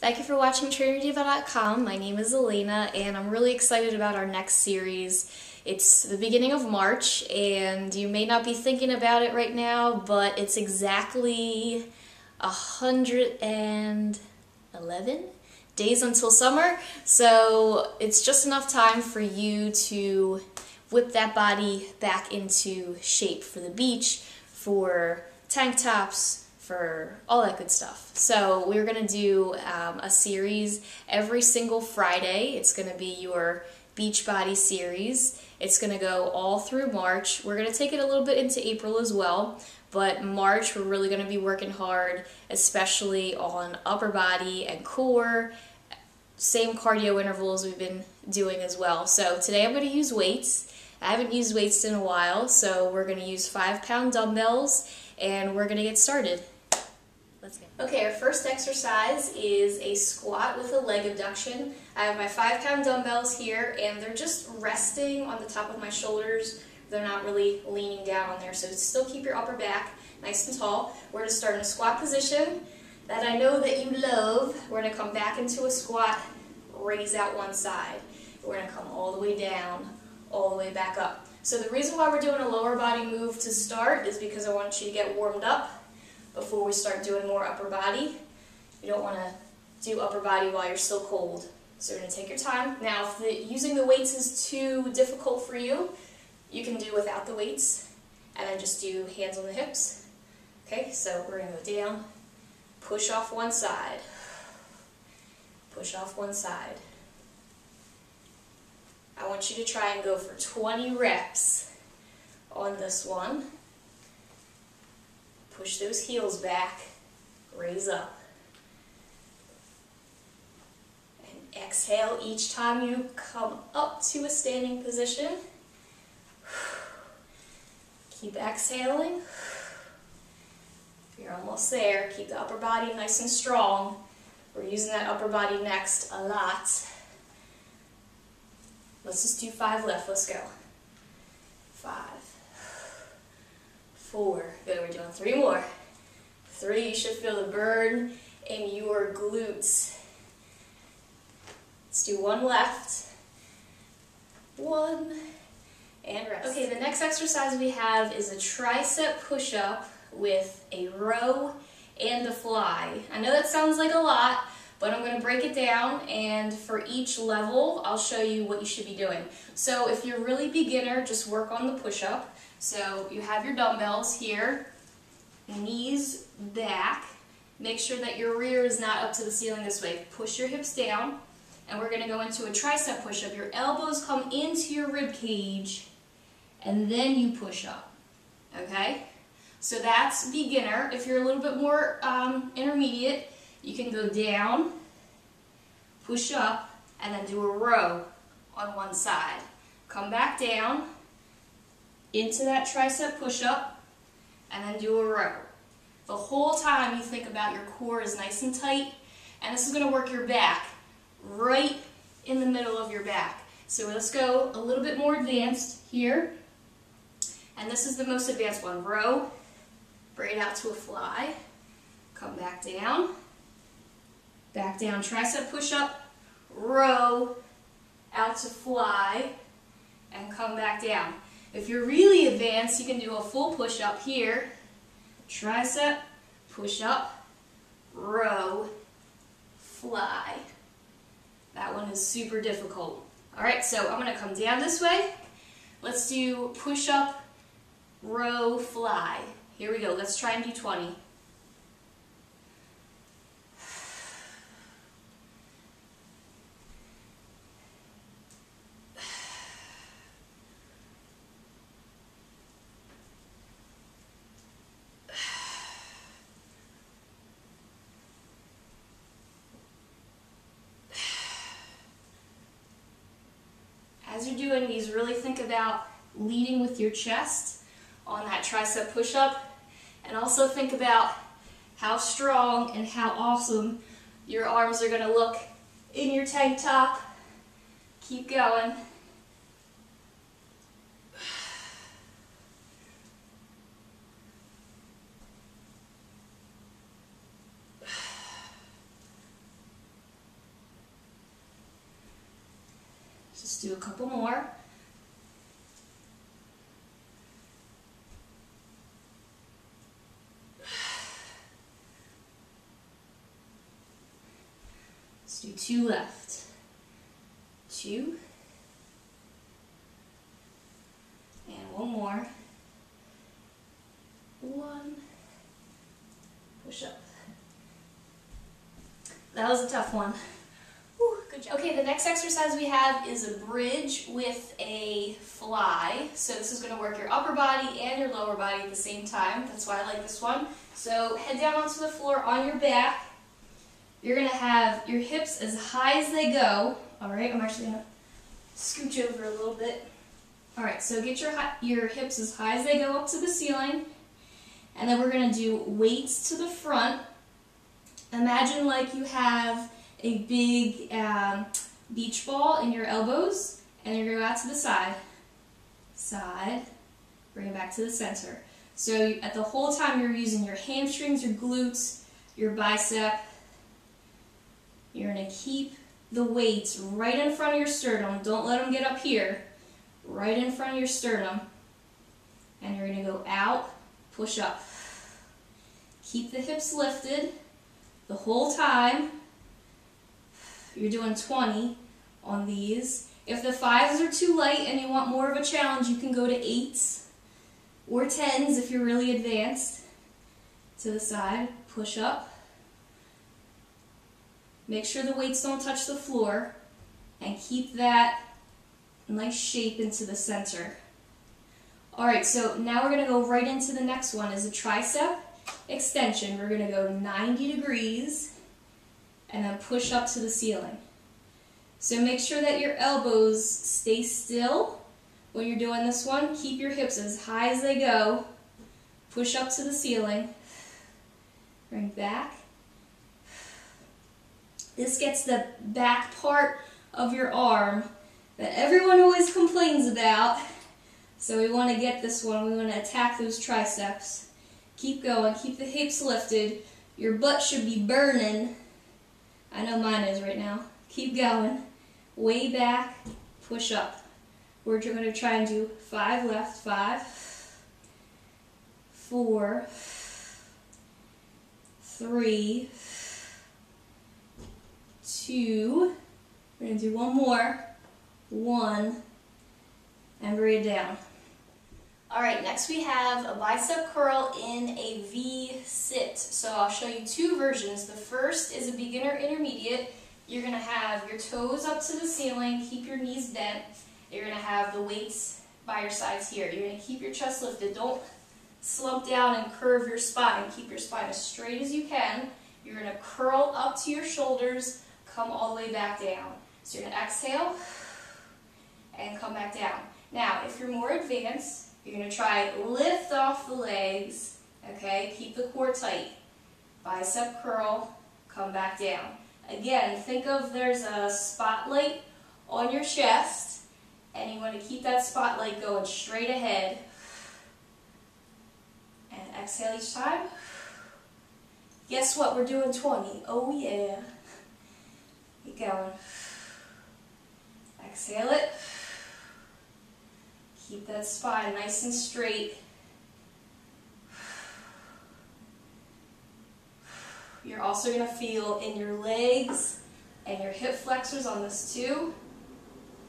Thank you for watching TrainerDiva.com. My name is Elena, and I'm really excited about our next series. It's the beginning of March, and you may not be thinking about it right now, but it's exactly 111 days until summer, so it's just enough time for you to whip that body back into shape for the beach, for tank tops, for all that good stuff. So we're going to do a series every single Friday. It's going to be your beach body series. It's going to go all through March. We're going to take it a little bit into April as well, but March we're really going to be working hard, especially on upper body and core. Same cardio intervals we've been doing as well. So today I'm going to use weights. I haven't used weights in a while, so we're going to use 5-pound dumbbells and we're going to get started. Let's go. Okay, our first exercise is a squat with a leg abduction. I have my 5-pound dumbbells here, and they're just resting on the top of my shoulders. They're not really leaning down on there, so still keep your upper back nice and tall. We're going to start in a squat position that I know that you love. We're going to come back into a squat, raise out one side. We're going to come all the way down, all the way back up. So the reason why we're doing a lower body move to start is because I want you to get warmed up before we start doing more upper body. You don't want to do upper body while you're still cold. So you're going to take your time. Now, if using the weights is too difficult for you, you can do without the weights and then just do hands on the hips. Okay, so we're going to go down, push off one side, push off one side. I want you to try and go for 20 reps on this one. Push those heels back, raise up. And exhale each time you come up to a standing position. Keep exhaling. You're almost there. Keep the upper body nice and strong. We're using that upper body next a lot. Let's just do 5 left. Let's go. 5. 4. Good, we're doing 3 more. 3, you should feel the burn in your glutes. Let's do 1 left. 1, and rest. Okay, the next exercise we have is a tricep push-up with a row and a fly. I know that sounds like a lot, but I'm going to break it down, and for each level, I'll show you what you should be doing. So if you're really beginner, just work on the push-up. So you have your dumbbells here, knees back. Make sure that your rear is not up to the ceiling this way. Push your hips down, and we're going to go into a tricep push-up. Your elbows come into your rib cage, and then you push up. Okay? So that's beginner. If you're a little bit more intermediate, you can go down, push up, and then do a row on one side. Come back down into that tricep push-up, and then do a row. The whole time you think about your core is nice and tight, and this is going to work your back right in the middle of your back. So let's go a little bit more advanced here, and this is the most advanced one. Row, braid out to a fly, come back down, tricep push-up, row, out to fly, and come back down. If you're really advanced, you can do a full push-up here, tricep, push-up, row, fly. That one is super difficult. Alright, so I'm going to come down this way. Let's do push-up, row, fly. Here we go. Let's try and do 20. As you're doing these, really think about leading with your chest on that tricep push-up, and also think about how strong and how awesome your arms are going to look in your tank top. Keep going. Just do a couple more. Let's do 2 left. 2. And 1 more. 1. Push up. That was a tough one. Whew, good job. Okay, the next exercise we have is a bridge with a fly. So this is going to work your upper body and your lower body at the same time. That's why I like this one. So head down onto the floor on your back. You're going to have your hips as high as they go. Alright, I'm actually going to scooch over a little bit. Alright, so get your hips as high as they go up to the ceiling. And then we're going to do weights to the front. Imagine like you have a big beach ball in your elbows, and you're going to go out to the side. Side, bring it back to the center. So at the whole time you're using your hamstrings, your glutes, your bicep. You're going to keep the weights right in front of your sternum. Don't let them get up here. Right in front of your sternum. And you're going to go out, push up. Keep the hips lifted the whole time. You're doing 20 on these. If the 5s are too light and you want more of a challenge, you can go to 8s or 10s if you're really advanced. To the side, push up. Make sure the weights don't touch the floor, and keep that nice shape into the center. Alright, so now we're going to go right into the next one, is a tricep extension. We're going to go 90 degrees and then push up to the ceiling. So make sure that your elbows stay still when you're doing this one. Keep your hips as high as they go. Push up to the ceiling. Bring back. This gets the back part of your arm that everyone always complains about. So we want to get this one. We want to attack those triceps. Keep going. Keep the hips lifted. Your butt should be burning. I know mine is right now. Keep going. Way back. Push up. We're going to try and do 5 left. 5, 4, 3, 2, we're going to do 1 more, 1, and bring it down. Alright, next we have a bicep curl in a V-sit. So I'll show you 2 versions. The first is a beginner intermediate. You're going to have your toes up to the ceiling, keep your knees bent. You're going to have the weights by your sides here. You're going to keep your chest lifted. Don't slump down and curve your spine. Keep your spine as straight as you can. You're going to curl up to your shoulders, come all the way back down. So you're going to exhale and come back down. Now, if you're more advanced, you're going to try lift off the legs, okay? Keep the core tight. Bicep curl, come back down. Again, think of there's a spotlight on your chest, and you want to keep that spotlight going straight ahead. And exhale each time. Guess what? We're doing 20. Oh yeah. Keep going. Exhale it. Keep that spine nice and straight. You're also going to feel in your legs and your hip flexors on this too.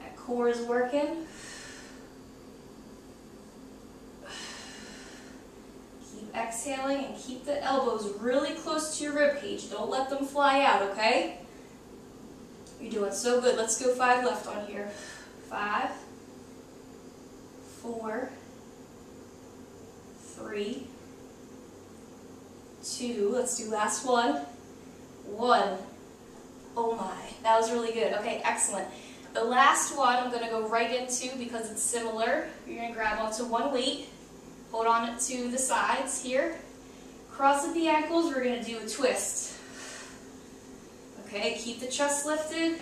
That core is working. Keep exhaling and keep the elbows really close to your rib cage. Don't let them fly out, okay? You're doing so good. Let's go 5 left on here. 5, 4, 3, 2, let's do last one. 1. Oh my, that was really good. Okay, excellent. The last one I'm going to go right into because it's similar. You're going to grab onto one weight, hold on to the sides here, cross at the ankles, we're going to do a twist. Okay, keep the chest lifted.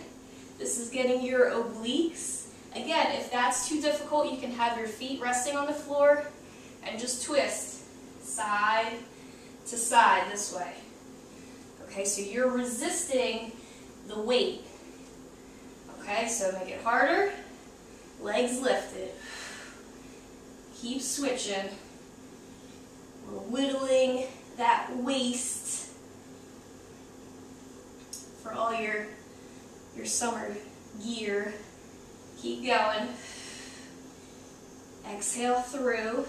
This is getting your obliques. Again, if that's too difficult, you can have your feet resting on the floor and just twist side to side this way. Okay, so you're resisting the weight. Okay, so make it harder. Legs lifted. Keep switching. We're whittling that waist for all your summer gear. Keep going. Exhale through.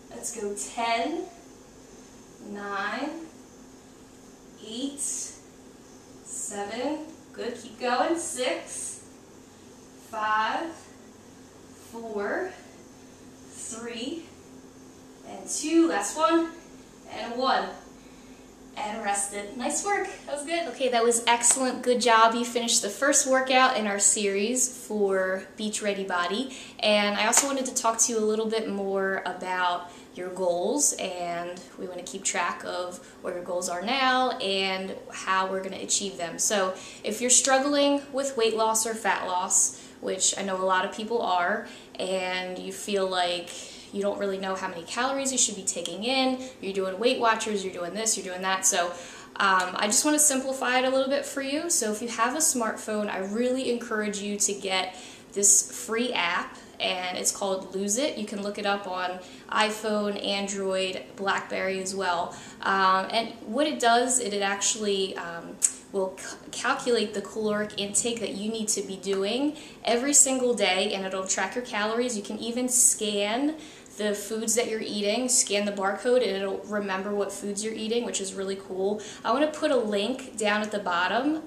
Let's go 10, 9, 8, 7, good, keep going, 6, 5, 4, 3, and 2, last one, and 1. And rest it. Nice work. That was good. Okay, that was excellent. Good job. You finished the first workout in our series for Beach Ready Body. And I also wanted to talk to you a little bit more about your goals, and we want to keep track of where your goals are now and how we're going to achieve them. So if you're struggling with weight loss or fat loss, which I know a lot of people are, and you feel like you don't really know how many calories you should be taking in, you're doing Weight Watchers, you're doing this, you're doing that. So I just want to simplify it a little bit for you. So if you have a smartphone, I really encourage you to get this free app, and it's called Lose It. You can look it up on iPhone, Android, BlackBerry as well. And what it does, it actually will calculate the caloric intake that you need to be doing every single day, and it'll track your calories. You can even scan the foods that you're eating, scan the barcode, and it'll remember what foods you're eating, which is really cool. I want to put a link down at the bottom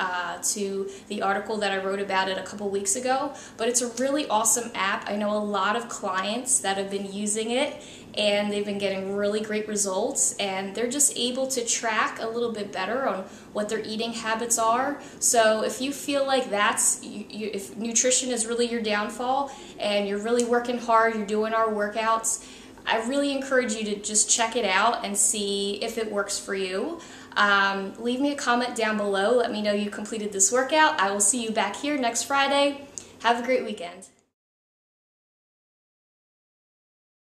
to the article that I wrote about it a couple weeks ago, but it's a really awesome app. I know a lot of clients that have been using it, and they've been getting really great results, and they're just able to track a little bit better on what their eating habits are. So if you feel like if nutrition is really your downfall and you're really working hard, you're doing our workouts, I really encourage you to just check it out and see if it works for you. Leave me a comment down below. Let me know you completed this workout. I will see you back here next Friday. Have a great weekend.